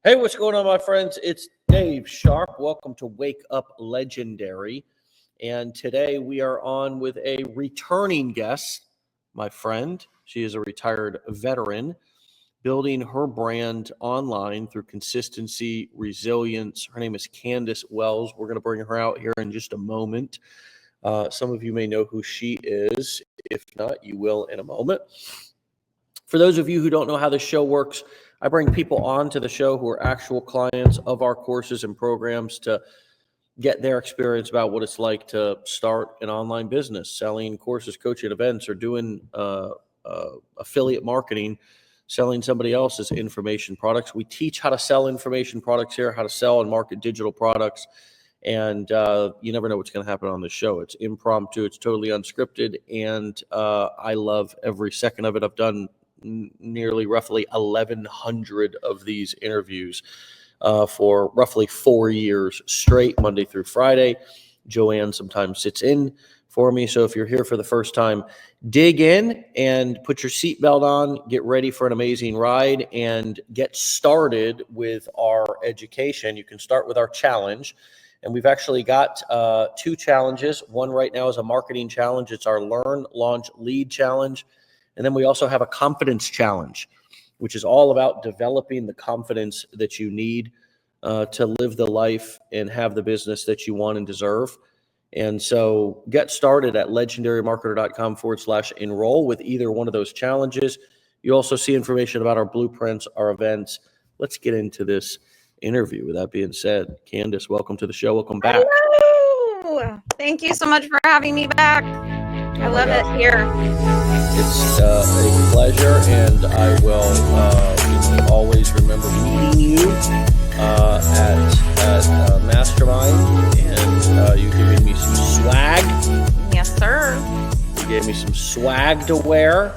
Hey, what's going on, my friends? It's Dave Sharpe. Welcome to Wake Up Legendary. And today we are on with a returning guest, my friend. She is a retired veteran, building her brand online through consistency, resilience. Her name is Candace Wells. We're going to bring her out here in just a moment. Some of you may know who she is. If not, you will in a moment. For those of you who don't know how the show works, I bring people on to the show who are actual clients of our courses and programs to get their experience about what it's like to start an online business, selling courses, coaching events, or doing affiliate marketing, selling somebody else's information products. We teach how to sell information products here, how to sell and market digital products. And you never know what's going to happen on the show. It's impromptu. It's totally unscripted. And I love every second of it. I've done nearly roughly 1,100 of these interviews for roughly 4 years straight, Monday through Friday. Joanne sometimes sits in for me. So if you're here for the first time, dig in and put your seatbelt on, get ready for an amazing ride, and get started with our education. You can start with our challenge. And we've actually got two challenges. One right now is a marketing challenge. It's our Learn, Launch, Lead challenge. And then we also have a confidence challenge, which is all about developing the confidence that you need to live the life and have the business that you want and deserve. And so get started at legendarymarketer.com/enroll with either one of those challenges. You also see information about our blueprints, our events. Let's get into this interview. With that being said, Candace, welcome to the show. Welcome back. Hello. Thank you so much for having me back. I love it here. It's a pleasure, and I will always remember meeting you at Mastermind, and you giving me some swag. Yes, sir. You gave me some swag to wear,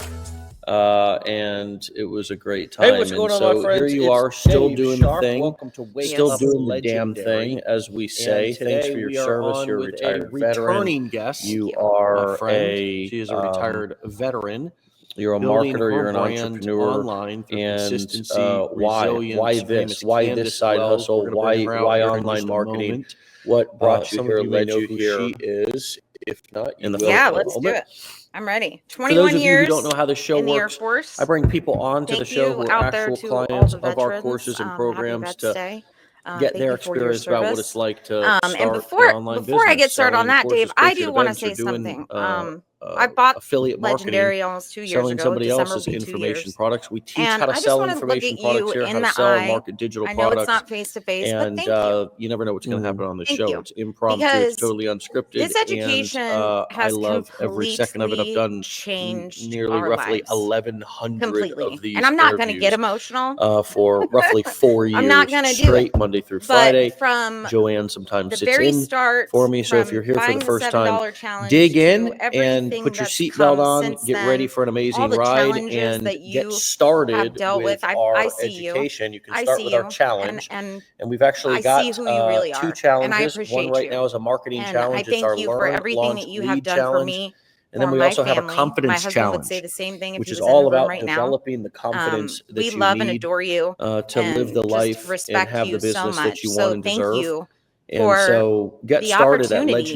and it was a great time. Hey, what's going on, my friends? Here you are, still Dave doing Sharpe. the thing. Welcome to Wake Still Up doing the Legendary. damn thing, as we say. Thanks for your service. You're a retired returning veteran. guest. You are She is a retired veteran. You're a building marketer. her You're an brand entrepreneur. online through And consistency, why resilience. this? Why Candace this side Wells. hustle? We're gonna bring her out Why here in online just a marketing? moment. What brought you Some here? of you may Led know you who here? she is. If not, you will. Yeah, let's do it. I'm ready. For 21 those of years you who don't know how the show in the Air works, Force. I bring people on to the Thank show you who are out there actual to all clients the of our veterans. courses and Happy programs Vets to Day. get Thank their you for your experience about what it's service. like to And start an before online I get business, started on selling that, Dave, courses, I coaching do want to events, or say doing something. I bought affiliate marketing, Legendary almost 2 years selling ago. somebody December else's will be 2 information years. products. We teach And how to I just sell want to look information at products you here, in how to the sell and eye. market digital I know it's products. not face to face, but And thank you. you never know what's going to happen on the Thank show. you. It's impromptu. Because It's totally unscripted. this education and I has love every second of it. I've completely done changed nearly our roughly lives. 1,100 Completely. of these And I'm not going to get interviews emotional. for roughly 4 years I'm not going to do straight, it. Monday through But Friday. from Joanne sometimes the sits very in start, for me. So if from you're here for buying the first time, $7 challenge dig to in and everything put your that's seatbelt come on, since get ready then, for an all amazing the ride, challenges and that get you have started dealt with, I our see you. education. You can I start see with our you. challenge. And And we've actually I got see who you really two are. challenges. And I One appreciate right you. now is a marketing And I challenge. It's our thank you for Learn, everything Launch, that you have Lead done for challenge. me, And then for we my also have a family. confidence My husband challenge, would say the same thing if which he is was in all the room about right now. developing the confidence that We you love and need adore you to live and the just life and respect have the you so business that much. you So want and thank deserve. you And for so get the started at opportunity to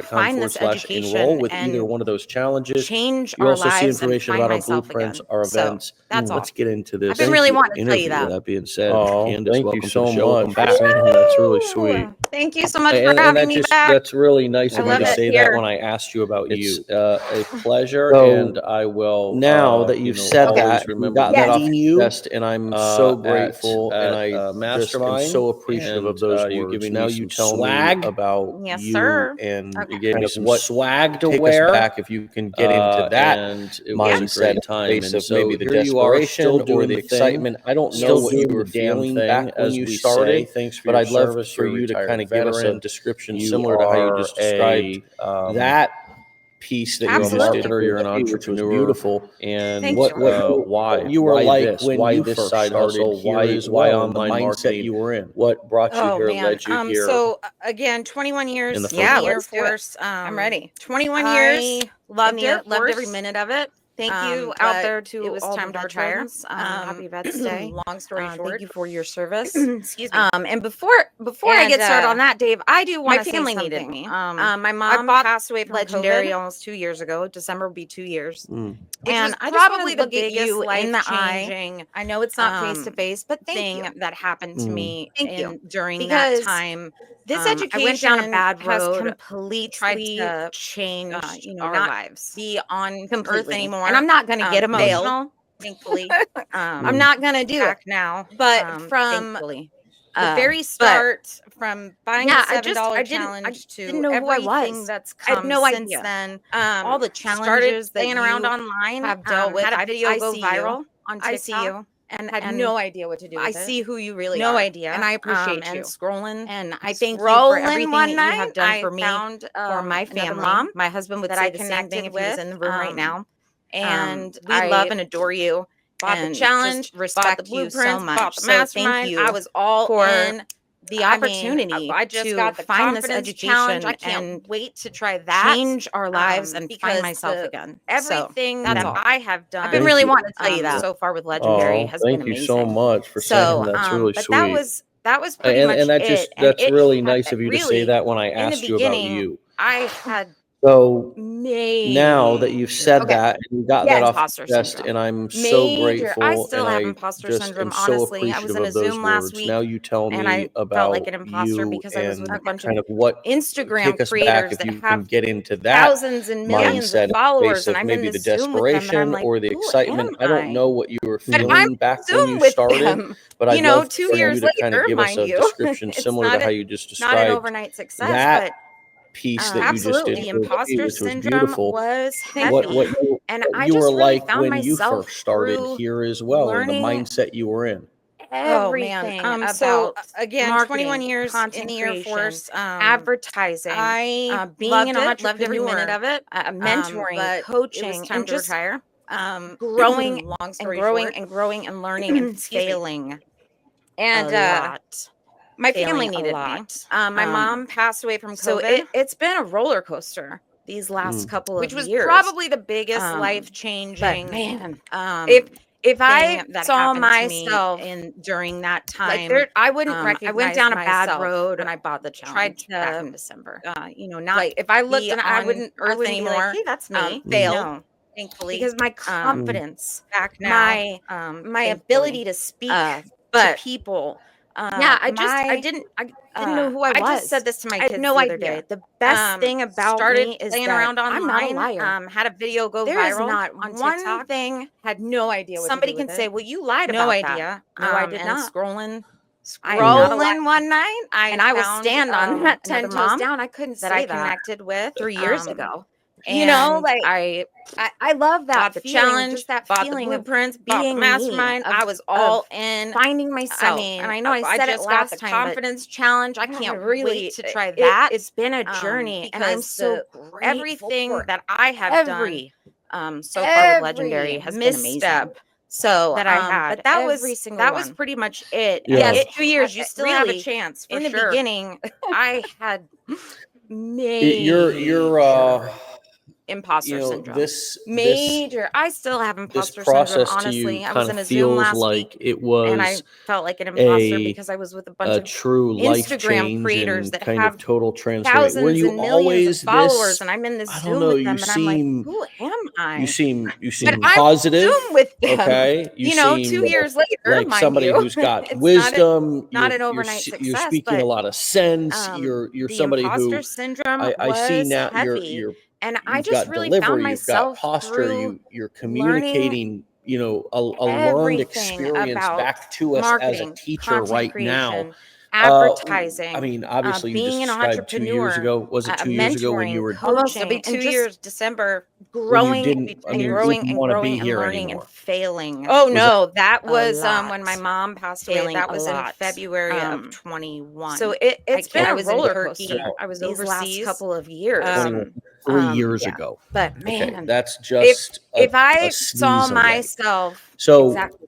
find this legendarymarketer.com/enroll with either education one of those challenges. change You our also see lives and information find about our myself blueprints, again. our So events. that's all. Let's get into I've this been really wanting to tell you interview. With that. that being said, Oh, Candace, thank welcome you to so the show. Welcome much. back. That's really sweet. Thank you so much for And having that me just back. that's really nice I of you love to it say here. that when I asked you about It's you. A pleasure, So, and I will now that you've said always that, you remember got that off meeting your you. chest, and I'm so grateful, and I just am Mastermind, so appreciative of those you words. giving Now me you some tell swag. me about Yes, you, sir. and Okay. You gave kind me of some what swag to take wear. us back if you can get into that And it mindset was a great in time. place And of so maybe the here you are, still desperation or doing the the excitement. I don't know still what you doing were the damn feeling thing, back when as you we started, say. Thanks for but your I'd love service. for You're a you to retired kind of give us a veteran. description You similar to how you are just described that piece that you're a Absolutely. marketer, you're an which was entrepreneur, beautiful. and Thank What you. why you were why like this? when Why you this first side started hustle? here Why as why well, and the online mindset marketing? you were in? What brought you Oh here? man. Led you here? So again, 21 years In the in the Air first Force. I'm ready. 21 I years. Loved in the Air it. Loved every Force. minute of it. Thank you out but there to it was all time the to retire. veterans. Happy Vets Day. Long story short, Thank you for your service. excuse me. And before I And, get started on that, Dave, I do want my to say family something. needed me. My I mom bought passed away from Legendary COVID almost 2 years ago. December will be 2 years. Mm. and I I just probably wanna the look at biggest you in the eye. life-changing I know it's not face to face, but thing thank you. that happened to Mm. me Thank you. during Because that time. This I education went down a bad has road, completely tried to changed our not lives. be on Earth Completely. anymore. And I'm not going to get failed, emotional. thankfully. I'm not going to do back it now. but from Thankfully. the very but start, from buying yeah, the I $7 didn't challenge to know who I everything was. that's I had come no since idea. then, all all the the challenges challenges that that around you online have dealt with. had a video I go see you. viral on TikTok. I see you. And Had and no idea what to do with I it. see who you really No are. idea. And I appreciate and you. scrolling. And I I thank thank you for everything everything that that you you have have done done for for me, me, for my family. mom. My husband would that say I the same thing connected if he was with, in the room right now. And we I love and adore you. bought the And challenge, just bought respect the you so blueprints, much. bought the So thank mastermind. you I was all for in. the I mean, opportunity I just to got the find this confidence education challenge. I can't and wait to try that. change our lives and because find myself again. Everything that's that all. I have done. I've been Thank really you. wanting to tell you that so far with Oh, Legendary has been thank you amazing. so much for saying that. That's really but sweet. that was pretty much And that it. just And that's it really had- nice of you to say really, that when I in the asked you about beginning, you. I had So made now that you've said Okay. that and you got Yeah, that off imposter your chest, syndrome. and I'm so Major. grateful, I still and have I imposter just syndrome. am so Honestly, I was appreciative in a of those Zoom last words. week, Now you tell and me I about felt like an imposter you because I was with a and bunch kind of of what Instagram take us back creators if that you can have get into that thousands and millions mindset of in the followers, face and of I'm in maybe the this Zoom with them, and I'm desperation like, or the who excitement. am I don't know what you were But I'm feeling back when Zoom you with started, them. but I'd love 2 for you years to kind of later, give us mind a you. description It's similar not to how you just not an described overnight success, that but piece that you just did absolutely, for me, imposter which was syndrome beautiful. was What heavy. And what I you were just really like found when you myself first started through here as well, and the learning mindset you were in. everything So about again, 21 marketing, years content in the Air creation, Force, advertising, I being loved an it, entrepreneur, loved every minute of it. mentoring, But coaching, it was time and to just retire. growing Long and story growing short, and growing and learning and Excuse me. failing and a lot. my Failing family a needed me. lot. My mom passed away from COVID. So it's been a roller coaster these last couple which of was years. probably the biggest But life-changing. man, If I thing that saw happened to me myself during that time, I wouldn't I recognize went down a bad myself road when I bought the tried challenge back to, in December. not Like if I looked be and I on wouldn't Earth be like, anymore. hey, that's me. Failed. No, thankfully, Because my confidence, back now. my thankfully. ability to speak to but people. yeah, I didn't know who I was. I just said this to my I had kids no the other idea. day. The best thing about started me is playing that around I'm not a online. liar. Had a video go There is viral not on one TikTok. thing Had no idea what somebody to do can with say, it. well, you lied No about idea. that. No, I did And not. scrolling I am not a liar. one night, and I will stand on that 10 another toes mom down. I couldn't that say I that connected with 3 years ago. And I love that bought the feeling, challenge, just that bought the feeling of blueprints, being bought the mastermind. me, I was all of in. finding myself. And I know I said it just got last the time, confidence challenge. I but can't really wait to try it, that. It's been a journey, and I'm because so grateful everything for that I have done every so far with Legendary has been amazing. misstep So that I had. but that every was single was one. pretty much it. Yeah. And Yes, 2 years. You still have a really, chance. For in the sure. beginning, I had You're imposter syndrome. this Major. I still have this imposter syndrome. process to Honestly, you I was kind in of a Zoom feels last like week, it and I was felt like an imposter a because I was with a bunch of true life Instagram change creators and that kind have of total transformation. thousands Were you and millions always of followers, this? and I'm in this I Zoom don't know. with You them, and I'm like, seem who am I? you seem But I'm positive. Zoom with them. Okay, you seem 2 years later, like mind somebody you. who's got It's wisdom. not an you're overnight you're success, speaking a but lot of sense. You're the somebody imposter who syndrome I see was now. heavy, and I You've just got really found delivery, you've got myself posture, through you're learning communicating, a learned everything experience about back to us as a marketing, teacher content right now. creation, I advertising, mean, obviously, you just being an described 2 years entrepreneur, ago. Was it 2 years ago when you mentoring, were Almost. It'll be coaching, 2 and just years. December. when you growing didn't? I and mean, growing didn't and want to growing be and here learning and anymore? failing. Oh Was no, that a was when my lot. mom passed away. Failing That a was in lot. February of Um, 21. So it's been I a was in roller Turkey coaster. I was these last overseas. couple of years. 21, 3 years Yeah. ago. But Okay, man, that's just if I a saw sneeze away. myself So exactly,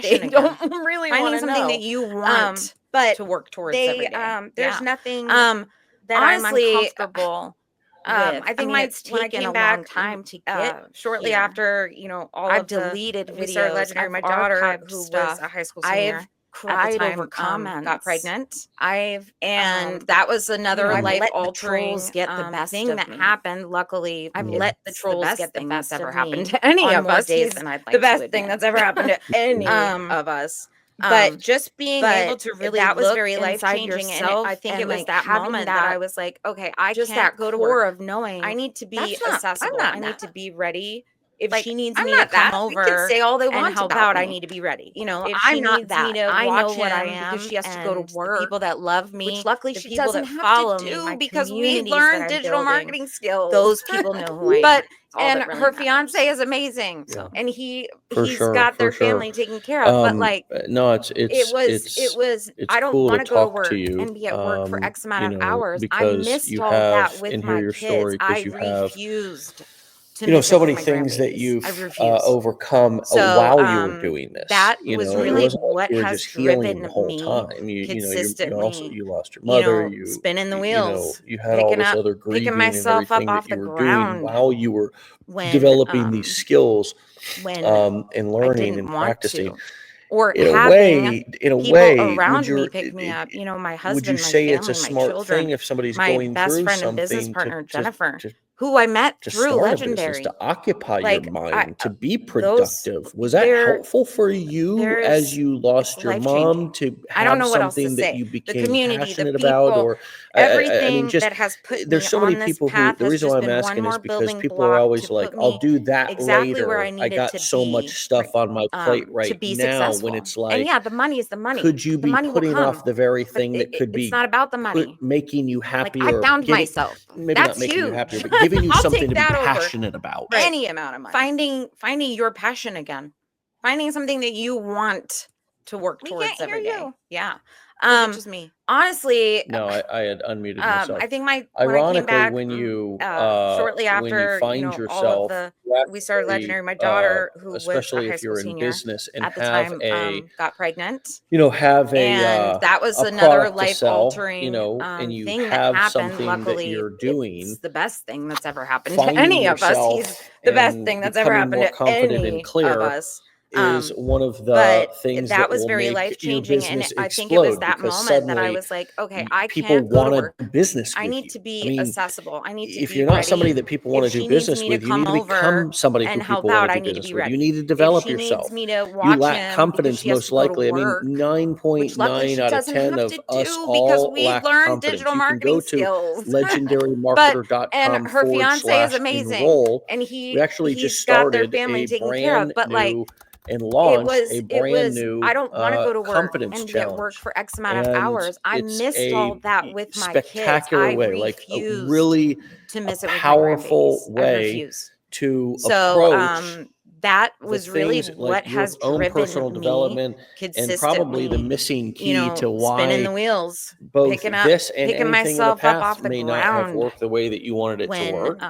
passion They again. don't really Finding want to something know. that you want but to work towards every they day. there's Yeah. nothing that honestly, I'm uncomfortable with. I think it's when I taken came a back long time to get shortly here. after, all I've of the deleted we started videos. Legendary. I've My daughter, archived who stuff. was a high school I've senior at the cried time, over comments. got pregnant. And That was another I've let the life-altering trolls get the best thing of that me. happened. Luckily, I've it's let the the trolls best get the thing best that's ever of happened me to any on of more us. days He's than I'd like the to best admit. thing that's ever happened to any of us. But just being able to really that was look very inside life-changing, yourself, and I think and it was like that having moment that I was like, okay, I just can't that go to core work. of knowing I need to be that's not, accessible. I'm not I need that. to be ready. If Like, she needs I'm me to not come that. They over can say all they and want help about out, me. I need to be ready. If I'm she not needs that. me to I watch know what I him am, because she has to go to and work, the people that love me, which luckily the she people doesn't that have follow to me, do my because we communities that learned I'm digital building, marketing skills. those people know who I am. But It's all and that really her matters. fiance is amazing, Yeah. and For he's sure, got for their sure. family taken care of. But like, No, it's it was I don't cool to want to go to talk work to you, and be at work for X amount of you know, hours. I because missed you all that have, with and hear my your kids. story, because I you have, refused to you know, miss so it with many my things that grandbabies. you've I refused. overcome So while you were doing this. that You was know, it really wasn't like what you were has just healing driven the whole me time. You consistently. you lost your mother. You Spinning the you know, wheels, you had all this other picking grieving and myself up everything that off you the were doing ground while you were when developing these skills, when and I learning didn't and want practicing. to, or In a having way, people around would me you pick me up. My would you husband, my say it's a family, my smart thing children, if somebody's my going best through friend and business something partner, Jennifer, to who I met to through start a business, Legendary. to occupy your Like, mind, to be those productive? Was that helpful for you as you it's lost your mom life-changing. to I don't have know what else to something that say. you The became community, the passionate about? people, Or I mean, everything just that has put there's me so many on this people who, path the has reason just why I'm been one asking is more because building people are block always to like, put I'll me do that exactly where I later. I needed got to so much be, stuff on my plate to right be now, when successful. it's And like, yeah, the money is the money. could you The be money will putting off come, the very but thing that could it's be not about the money. making you Like, happier, I found getting, myself. maybe That's not making you huge. happier, but giving you I'll something take to be that over passionate about? any amount of money. Finding your passion again. Finding something that you want to work We towards can't hear every day. you. Yeah. Is it just me? Honestly, No, I had unmuted myself. I think when I came Ironically, back, when you shortly when you after, find all of yourself, we started actually, Legendary. My daughter, who was a especially high if school you're in senior business and at the have time, got pregnant. have And that was a another product to sell, life-altering and you thing that have happened. something that Luckily, you're doing, it's the best thing that's ever happened to finding any of us. He's yourself the best and thing that's ever becoming happened more to confident and any of clear us. is one of the But things that that was will very make your life-changing, and business I think it was explode, that because moment that I suddenly was like, okay, I people can't go to want to work. do business I with need you. to I be mean, accessible. I need to if be you're not somebody ready. that people want If to do she needs business me to with, you need come to over become somebody who and help people want out, to I do need to business be with. You ready. need to If develop she needs yourself. me to You watch lack him because confidence, she has most to go to likely. I mean, work, which luckily 9.9 she out of doesn't 10 have of to us do because all we've lack learned confidence. digital You can go marketing to skills. And legendarymarketer.com her fiance is amazing, /enroll. and We actually just he's got their started family a taken care of. brand But like, new and launched a it brand was new I don't want to go to work confidence and be at work challenge. for X amount of And hours. I it's missed all a that with my kids. spectacular I way, like a refused really to miss it with my powerful grandbabies. I way refused. to So approach that the was really things like what your has own personal driven me development, and probably the consistently, missing key to spinning why the wheels, both this and picking anything in the myself up past off the may not have ground worked the way that you wanted it to work.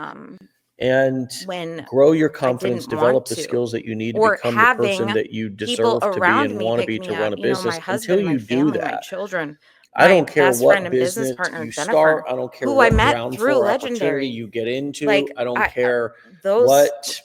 And When grow your I confidence, didn't want develop the to, skills that you need to or become the person having that you people deserve to be around and me want to pick be me to run up. a business. My Until husband, my you do family, my that, children, I my don't care best friend what and business business partner, you Jennifer, start. I don't care who I what met ground through floor opportunity Legendary. you get into. Like, I don't care those, what,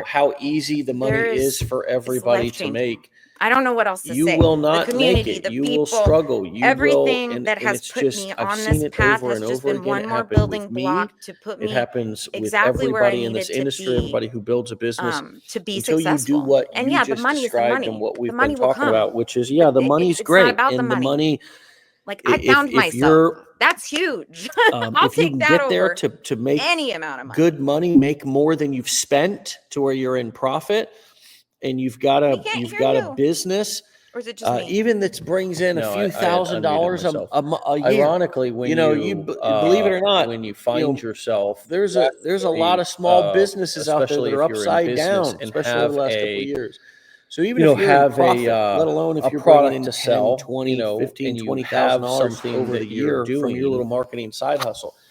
how easy the money there is for it's everybody to life-changing. make. I don't know what else to You say. will The not make community, it. the You will people, struggle. You will, everything and that has it's put just, me I've on seen this it path over has and just over been again. one It more happened with building me. block to put It me happens with exactly where I everybody in needed this to industry, everybody who builds a business. be Until you do successful. what And you yeah, the just money is the described and money. what The we've been money will talking come. about, which is, yeah, the money's It's not great. about the And the money. money, Like, I found if myself. you're, That's huge. I'll if you take can that get there over to make any amount of money. good money, make more than you've spent to where you're in profit, and you've got We can't hear a you. business, Or is it just me? even that brings in No, a few I had $1,000s unmuted a year. Ironically, when believe it or not, when you find yourself, there's a lot of small businesses out there that especially are if you're in upside business down, and especially over have the last couple of a, years. So even if you're in profit, let alone if a you're bringing product in to 10, sell, 20, 15, and you $20,000 have something over that the you're year from your doing, little marketing side hustle.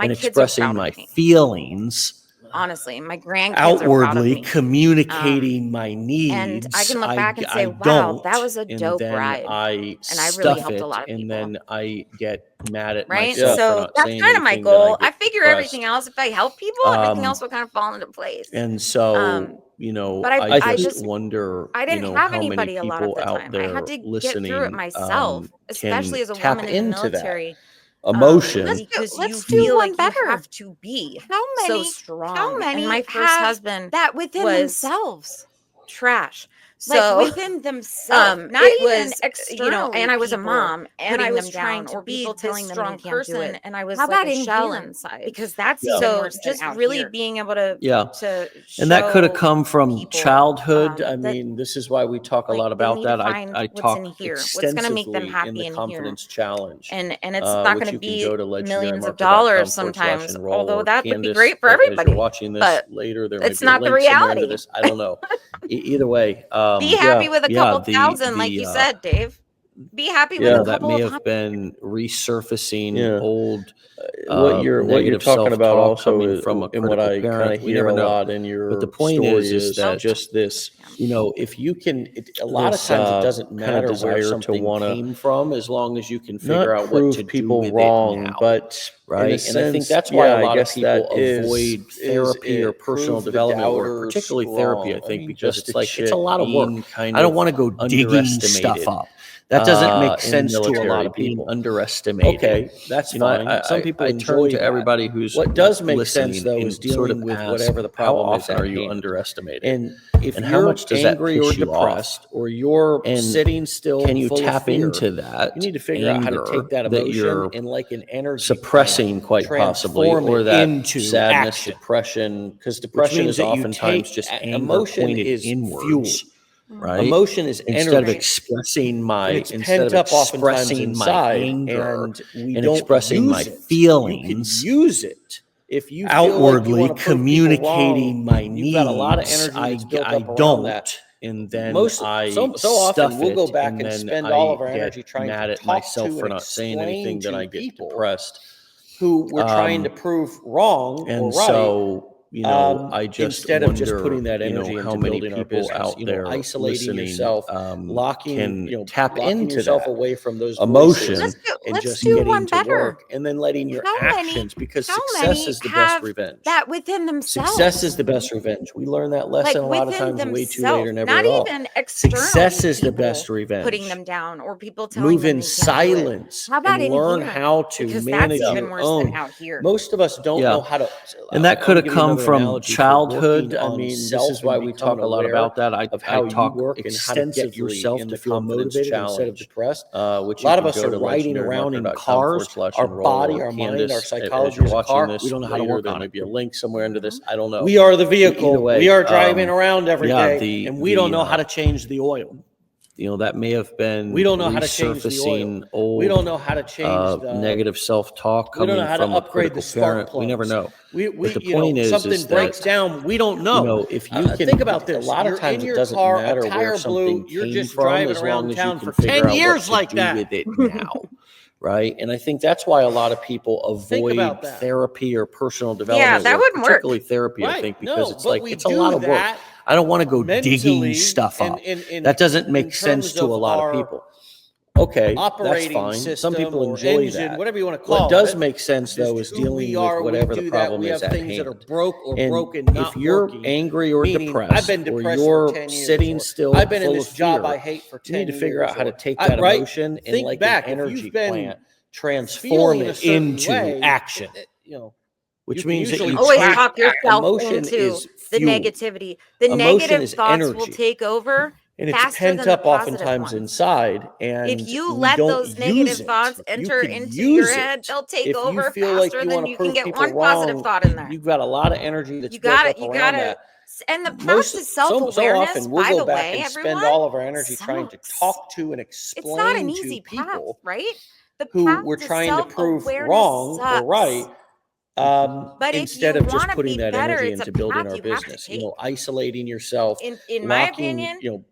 and expressing my feelings honestly. My grandkids are proud of outwardly me. communicating my needs. And I can look back and say, wow, don't, that was a and dope then ride. I And I really stuff helped a it, lot of and people. then I get mad at Right? myself for So not that's saying kind of my anything, then goal. I get figure depressed. everything else, if I help people, everything else will kind of fall into place. And so, but I just wonder, I didn't have how many anybody a lot of people the out time. I there had to get listening through it myself, especially can as a tap woman in the into that military. emotion. Because let's you do feel one like better. you have to be How so many strong. And my first have husband that within was themselves? trash. Like So within themselves, not it even was, externally. and I was a people mom, and putting I was them trying down, to or be people this telling them strong they can't do person, it. and I was How like about a in shell here? inside. Because that's Yeah. even So worse than just out really here. being able to Yeah. to And that could have show come from people, childhood. I that, mean, this is why we talk a like, lot they about need to that. find I what's talk in here, what's going to make them extensively in happy the in here. confidence challenge, And it's not which going to you can be go to millions of legendarymarketerofficial.com dollars sometimes, /enroll, although or that would be Candace, great for as you're everybody. watching this But later, there might it's be a not the link somewhere into reality. this. I don't know. Either way, Be happy with a couple the thousand, like you said, Dave. Be happy with a that couple may of have been resurfacing old what you're talking about also coming from a and what I kind of hear a lot in your but the point story is that just this, if you can, a lot of this, times it doesn't kind of matter where desire to something wanna came from, as long as you can not figure out what prove to do people with wrong, it now, but in a right? And I think sense, that's why yeah, a I lot of guess people that is avoid therapy or it, personal prove the development work, doubters particularly therapy. I wrong. I think mean, because just it's a like it's a chick lot of work. being kind I don't of want to go digging stuff underestimated, up. That doesn't make in sense to a lot military of people. underestimated. Okay, that's fine. Some people enjoy enjoy to that. everybody who's What does make listening sense, though, and is sort of dealing with ask, whatever the how problem is often at are you hand. underestimated? And if And you're how much does that angry or piss you off? depressed, or you're And sitting still, can you full tap of fear, into that you need to figure out how to anger take that that emotion you're and, like an energy suppressing, plant, quite possibly, transform or it that into sadness, action. depression, because Which depression means is that you oftentimes take just anger emotion pointed is inwards, fuel. right? Emotion is Instead of energy. expressing And my, it's instead pent of up oftentimes expressing my inside, anger and we and don't expressing my use it. You can feelings use it if you feel like you outwardly want to prove people communicating wrong. my You've got a lot of needs, energy that's built I up around don't, that. and then So often stuff we'll go it, back and and then spend I all of our get energy trying mad to at talk myself to for and not saying explain anything, then to I get people depressed. who we're trying to prove wrong or And right. so, I just Instead of just wonder, putting that energy how into many building our people business, out there isolating listening yourself, locking into yourself that away from those emotion voices, and Let's just do getting one to better. work, and then letting your actions, because success is the best revenge. That within themselves. Success is the best revenge. We learn that lesson a lot of within times way too late or themselves, never not at all. even externally. Success is the people best revenge. putting them down, or people telling Move them in they can't do it. silence How about and in learn here? how to Because manage that's even your worse own. than out here. Most of us don't know how to. And that could have give you come another from analogy for childhood. working I on mean, this self is why and we talk becoming a lot aware about that. of how I talk you work and how to get extensively yourself in to the feel confidence motivated instead of challenge, depressed. which A lot of you us can are go to riding around in cars. legendarymarketerofficial.com Our /enroll, body, or our mind, Candace, our as psychology you're is a watching car. this We don't know how to later, work there on might it. be a link somewhere into this. I don't know. We are the vehicle. Either way, we are driving around every day, and we don't know how the to change the oil. that may have been We don't know how to change the oil. resurfacing old, We don't know how to change the negative self-talk We don't coming know how to from a upgrade critical the spark parent. We never plugs. know. But the You point is something breaks that, down. We don't know. if you can, Think about this. a lot You're of times in it your doesn't car, matter a tire where something blew, you're came just from, driving as around long as you town can for figure 10 out years what like to do that. with it now. Right. And I think that's why a lot of people Think avoid about that. therapy or personal development. Yeah, that work, wouldn't work. particularly therapy, I Right. think, because No, it's but like, we it's a do lot of work. that I don't want to go digging mentally stuff up. in That doesn't make in sense terms to a of lot of our people. Okay, that's operating fine. Some system people or enjoy engine, that. whatever you want to call What does it. make sense, though, is Just who we dealing are, with we whatever do the that. problem We is have at things that are hand. broke or And broken, if not you're working. angry or Meaning, depressed, I've been depressed or for 10 years, sitting or still, I've been in full this of job fear, I hate for 10 you need to figure years, out how to or- take that right? emotion and, Think like back, an if energy you've been plant, transform feeling a it certain into way, action. you Which can means that usually you Always change- talk yourself emotion into is the fuel. negativity. The Emotion negative is thoughts will energy. take over And it's faster pent than the up positive oftentimes ones. inside, and If you we let don't those negative use it. thoughts You enter could into your use head, it. they'll take If you over feel like faster you than want to you can prove get people one positive wrong, thought in there. you've got a lot of energy that's You built got up it. You around got that. to. And the path to So self-awareness, often we'll by go the back way, and everyone, spend all of our energy trying to sucks. talk to and It's not an explain to easy path, people right? The who path we're to trying to prove self-awareness wrong sucks. or right, But if instead you of just want to putting be that better, energy it's a into building path our you have to business. take. Isolating yourself, In my locking, opinion,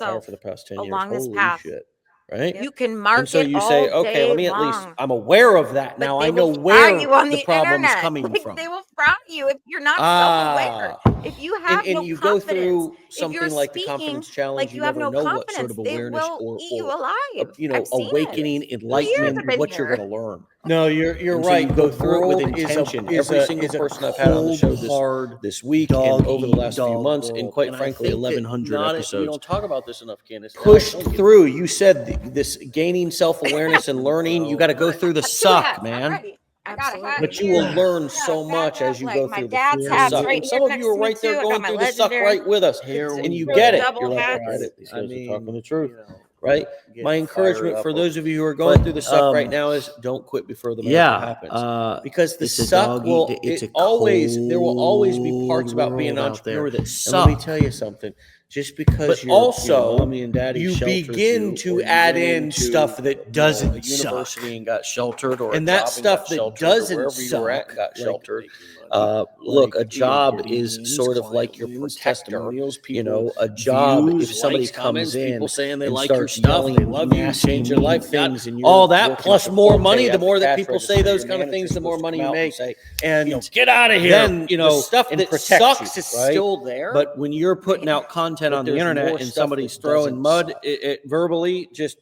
yourself for the past 10 along years. this Holy path. shit. Right? You can market and so you all say, okay, day let me at long, least, I'm aware of that. but Now they I know will fry where you on the problem's internet. coming Like, from. they will fry you if you're not self-aware. If you have and no you confidence, go through if something you're like the speaking confidence challenge, like you you have never no know what sort confidence, of they awareness will or eat you alive. you know, I've seen it. awakening, For years enlightenment, I've been what you're here. going to learn. No, you're right. You go through it with intention. Every single person I've had on the show this week and over the last few months, and quite frankly, 1,100 episodes. We don't talk about this enough, Candace. Pushed through. You said this gaining self-awareness and learning. You got to go through the suck, man. But you will learn so much as you go through the suck. And some of you are right there going through the suck right with us, and you get it. You're like, I get it. These guys are talking the truth. Right. My encouragement for those of you who are going through the suck right now is don't quit before the miracle happens. Because the suck there will always be parts about being an entrepreneur that suck. Let me tell you something. Just because mommy and daddy you begin to add in stuff that doesn't suck. University and got sheltered, and that stuff that doesn't suck got sheltered. Look, a job is sort of like your protector. You know, a job, if somebody comes in, people saying they and like your stuff, they love you, change your life things, and all that plus more money. The more that people say those kind of things, the more money you make. And get out of here. Then the stuff that sucks is still there. But when you're putting out content on the internet and somebody's throwing mud verbally, just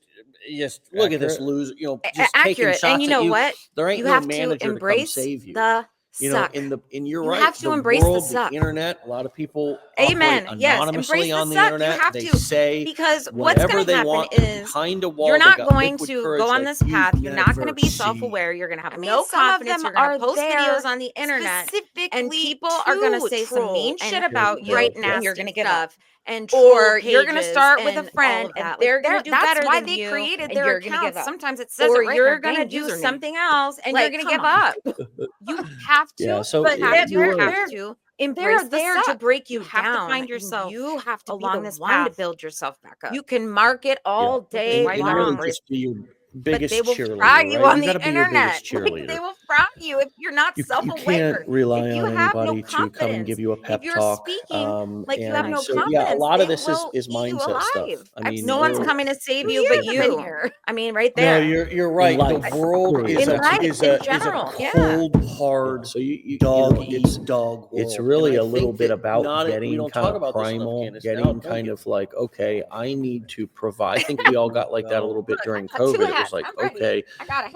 look at this loser. You know, just taking shots and you know at you. what? There ain't you no have manager to embrace to come save you. The you suck. know, you're you right. have to embrace the suck. The internet. A lot of people Amen. operate Yes, anonymously embrace on the the suck. internet. You have they to, say because what's going to happen is behind a wall. You're not going to go on this path. You're not going to be self-aware. You're going to have no confidence. You're going to post videos on the internet, and people are going to say some mean shit about you, and you're going to give up. Or you're going to start with a friend, and they're going to do better than you. That's why they created their accounts. Sometimes it says it right. Or you're going to do something else, and you're going to give up. You have to. Yeah, so but have to. They're there to break you down. You have to find yourself. You have to along this one to build yourself back up. You can market all day long. Really just be your biggest cheerleader. But they will fry you on the internet. They will fry you if you're not self-aware. You can't rely on anybody to come and give you a pep talk. If you're speaking like you have no confidence, yeah, a lot of this is mindset stuff. I mean, no one's coming to save you but you. I mean, right there. No, you're right. The world is a cold, hard. So dog eats dog. It's really a little bit about getting kind of primal, getting kind of like, okay, I need to provide. I think we all got like that a little bit during COVID. It was like, okay,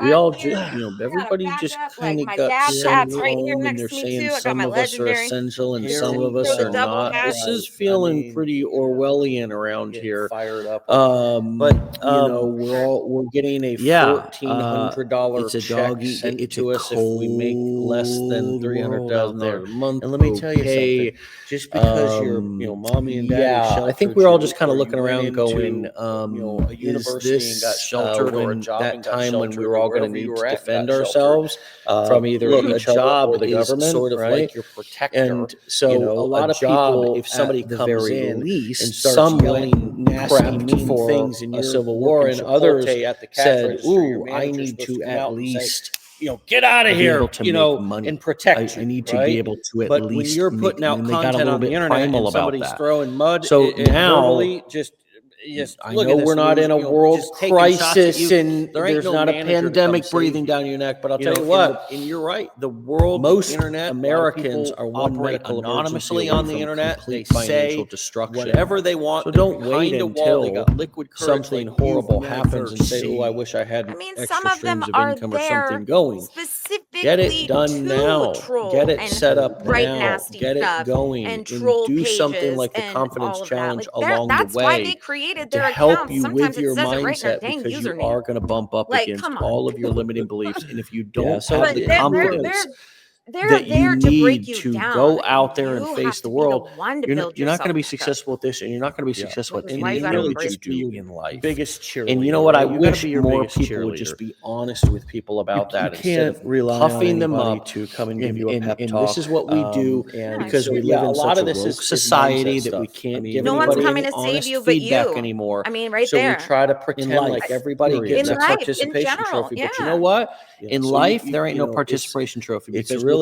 we all just, everybody just kind of got sent home, and they're saying some of us are essential and some of us are not. This is feeling pretty Orwellian around here. Fired up. But we're getting a $1,400 check sent to us if we make less than $300,000 a month. And let me tell you something. Just because you're, mommy and daddy, I think we're all just kind of looking around, going, a university and got sheltered, or a job that time when we were all going to need to defend ourselves from either a job or the government, sort of like your protector. And so a lot of people, if somebody comes in and starts yelling nasty, mean things in a civil war, and others said, "Ooh, I need to at least." Get out of here, and protect you. I need to be able to at least. But when you're putting out content on the internet and somebody's throwing mud, so now I know we're not in a world crisis and there's not a pandemic breathing down your neck, but I'll tell you what, and you're right, the world, most internet Americans are operate anonymously on the internet. They say whatever they want. So don't wait until something horrible happens and say, "Oh, I wish I had extra streams of income or something going." Get it done now. Get it set up now. Get it going and do something like the confidence challenge along the way. That's why they created to help you with your mindset, because you are going to bump up against all of your limiting beliefs. And if you don't have the confidence that you need to go out there and face the world, you're not going to be successful at this, and you're not going to be successful at anything really that you do in life. Biggest cheerleader. And you know what? I wish more people would just be honest with people about that instead of puffing them up to come and give you a pep talk. And this is what we do because we live in such a woke society that we can't give anybody any honest feedback anymore. I mean, right there. So we try to pretend like everybody gets a participation trophy. But you know what? In life, there ain't no participation trophy, because really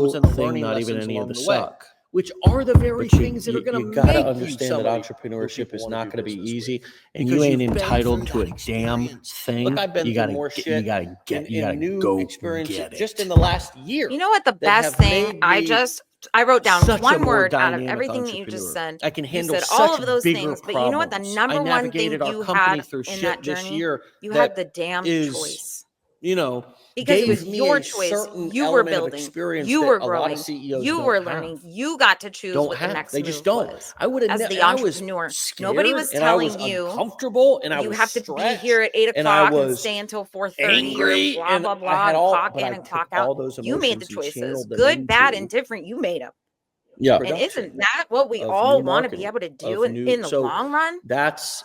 problems and the learning not lessons even any of along the the way, suck. which are the very things that are going to You make got to you understand that somebody entrepreneurship is not going to be easy, and because you ain't you've been entitled through to that a damn experience. thing. Look, I've been You through gotta more get, shit you gotta get, you in gotta new go experiences get it. just in the last year. You know what the that best have thing made me I wrote down such a one more word out of dynamic everything that you just entrepreneur. said. I can You handle said all such of those bigger things, but you know what? The problems. number I one thing navigated our you company had through in shit that this journey, year you that had the damn is, choice. you know, Because it was gave me your a choice. certain You were element of building. experience You that were a lot of growing. CEOs You don't were have. learning. You got to choose Don't what the have. next They move just don't. was. I would have As the I was entrepreneur, scared, nobody was and I was telling you uncomfortable, and I you was have to be stretched, here at 8 and I o'clock and was stay until 4:30 angry, or blah, and blah, I blah, had and all, clock but in I and took clock out. all those You made the emotions and choices, channeled them good, bad, and into different. You made them. yeah, And isn't production that what we of all new want to be marketing, able to of do new. in the So long run? that's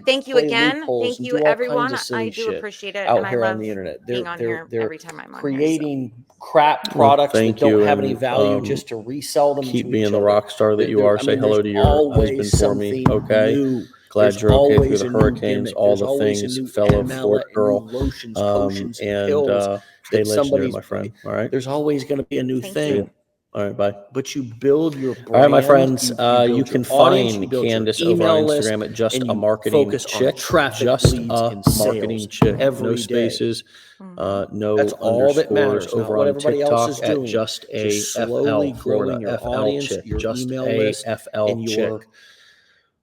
But thank you again. Thank you, everyone. I do appreciate it. Out And here I on love the internet. being on here every time I'm on creating crap products that don't have any value just to resell them. Keep to being each the other. rock star that you are. Say hello to your husband for me. Okay. New. Glad There's you're okay always through a the new hurricanes, gimmick. all There's the always things, a new fellow Pen Fort Mallet, girl, new lotions, potions, and pills. stay legendary, my friend. All right. There's always going to be a new thing. All right, bye. But you build your brand. All right, my friends, you can audience, find Candace over on Instagram at Just a Marketing Chick. Just a Marketing Chick. No spaces, no That's all that matters. underscores. Over on TikTok at Just a FL, Florida FL Chick. Just a FL Chick.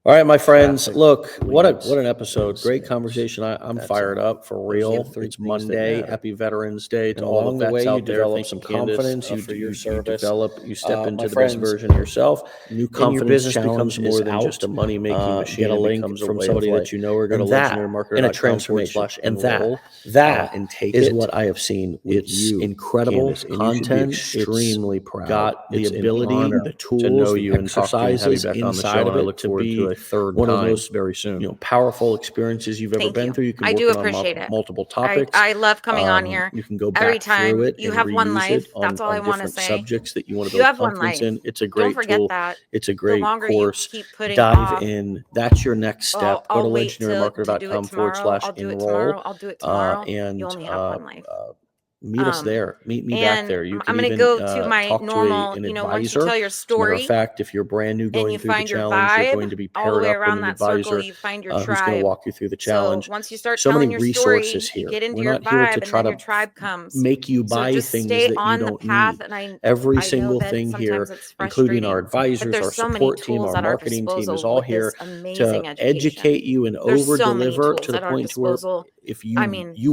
All All right, my friends, look, what an episode. Great conversation. I'm fired up for real. It's Monday. Happy Veterans Day to all the vets out there. Thank you, Candace, for your service. You step into the best version of yourself. New confidence becomes more than just a money-making machine. Get a link from somebody that you know, or go to legendarymarketer.com and a transformation. And that is what I have seen with you. Incredible content. Extremely proud. Got the ability, the tools, to know you, exercises inside of it to be one of the most very soon, powerful experiences you've ever been through. You can I work do on appreciate it. multiple topics. I love coming on here. You can go back every time through it. You and have one reuse life. it on, That's all I want to different say. Subjects that you want to You build have one confidence life. in. It's a great Don't forget tool. that. It's a great longer course. You keep putting Dive off, in. That's your next step. I'll Go to wait legendarymarketer.com/enroll. I'll do it tomorrow. I'll do it tomorrow. And you only have one life. Meet us there. Meet me back there. You can I'm going to go to my talk normal, to an advisor. once you tell your story. As a matter of fact, if you're brand new going through the challenge, you're going to be paired up with an advisor you find your who's going to walk you through the challenge. So once you start so telling many your resources story, here. You get into We're your not here vibe, to try to your tribe comes. make you buy just things stay that on you the don't path, need. Every single thing here, including our advisors, our support team, our marketing team, is all here to educate you and over-deliver to the point to where if you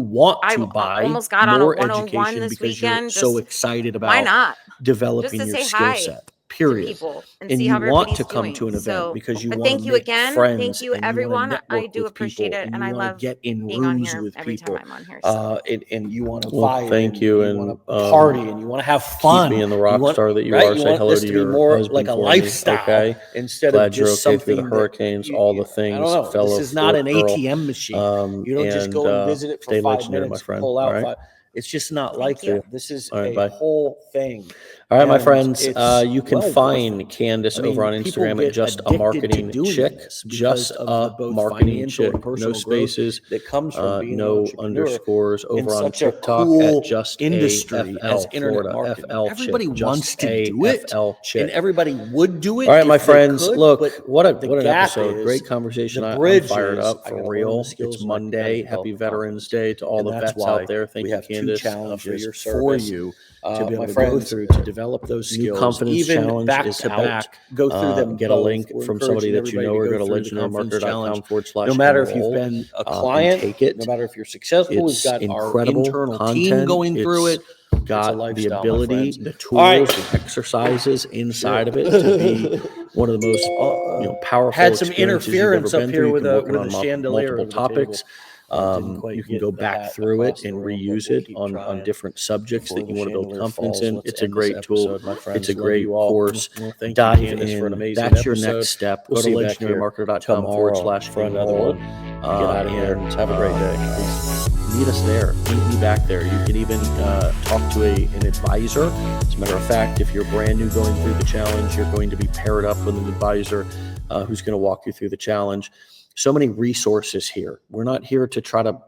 want to buy more education because you're so excited about developing your skill set, period. And you want to come to an event because you want to make friends. Thank you, everyone. I do appreciate it, and I love get in rooms with people. And you want to vibe. Thank you, and you want to party, and you want to have fun. Keep being the rock star that you are. Say hello to your more like a lifestyle, okay? Instead of just something. The hurricanes, all the things. I don't know. This is not an ATM machine. You don't just go and visit it for 5 minutes, my friend. Pull out 5. It's just not like that. This is a whole thing. All right, my friends, you can find Candace over on Instagram at Just a Marketing Chick, Just a Marketing Chick, no spaces, that comes from no underscores, over on TikTok at Just industry as internet marketing. Everybody wants to do it, and everybody would do it. All right, my friends, look, what an episode. Great conversation. I'm fired up for real. It's Monday. Happy Veterans Day to all the vets out there. Thank you, Candace, challenges for you to be able to go through to develop those skills. New confidence even challenge back is to back. Go through them. Get a link from somebody that you know, or go to legendarymarketer.com/. No matter if you've been a client, take it. No matter if you're successful, we've got incredible our internal content. Team going through it. Got the ability, the tools, the exercises inside of it to be one of the most powerful. Had some interference up here with a chandelier multiple topics. You can go back through it and reuse it on different subjects that you want to build confidence in. It's a great tool. It's a great course. Dive in. That's your next step. Go to legendarymarketer.com/enroll for another one. Get out of here. Have a great day. Meet us there. Meet me back there. You can even talk to an advisor. As a matter of fact, if you're brand new going through the challenge, you're going to be paired up with an advisor who's going to walk you through the challenge. So many resources here. We're not here to try to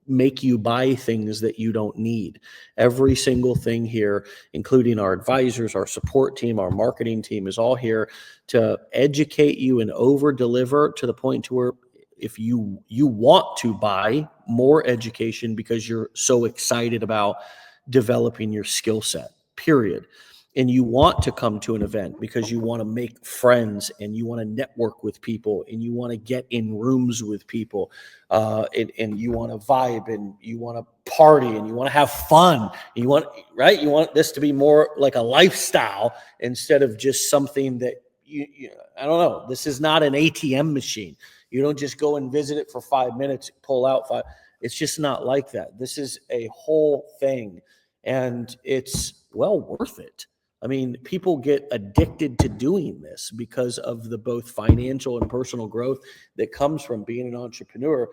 make you buy things that you don't need. Every single thing here, including our advisors, our support team, our marketing team, is all here to educate you and over deliver to the point to where if you want to buy more education because you're so excited about developing your skill set, period. And you want to come to an event because you want to make friends and you want to network with people and you want to get in rooms with people and you want to vibe and you want to party and you want to have fun. You want this to be more like a lifestyle instead of just something that I don't know. This is not an ATM machine. You don't just go and visit it for 5 minutes, pull out 5. It's just not like that. This is a whole thing and it's well worth it. I mean, people get addicted to doing this because of the both financial and personal growth that comes from being an entrepreneur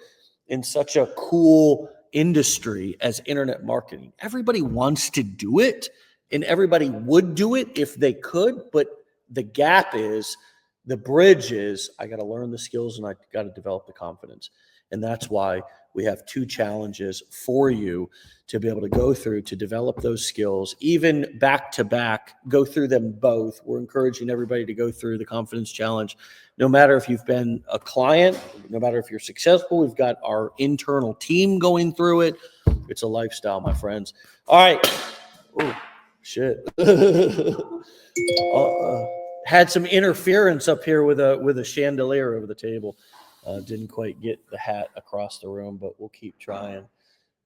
in such a cool industry as internet marketing. Everybody wants to do it and everybody would do it if they could, but the gap is, the bridge is, I got to learn the skills and I got to develop the confidence. And that's why we have 2 challenges for you to be able to go through to develop those skills, even back to back, go through them both. We're encouraging everybody to go through the confidence challenge. No matter if you've been a client, no matter if you're successful, we've got our internal team going through it. It's a lifestyle, my friends. All right. Oh, shit. had some interference up here with a chandelier over the table. Didn't quite get the hat across the room, but we'll keep trying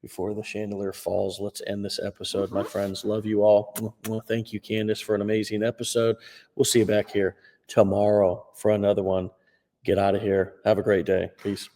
before the chandelier falls. Let's end this episode, my friends. Love you all. Well, thank you, Candace, for an amazing episode. We'll see you back here tomorrow for another one. Get out of here. Have a great day. Peace.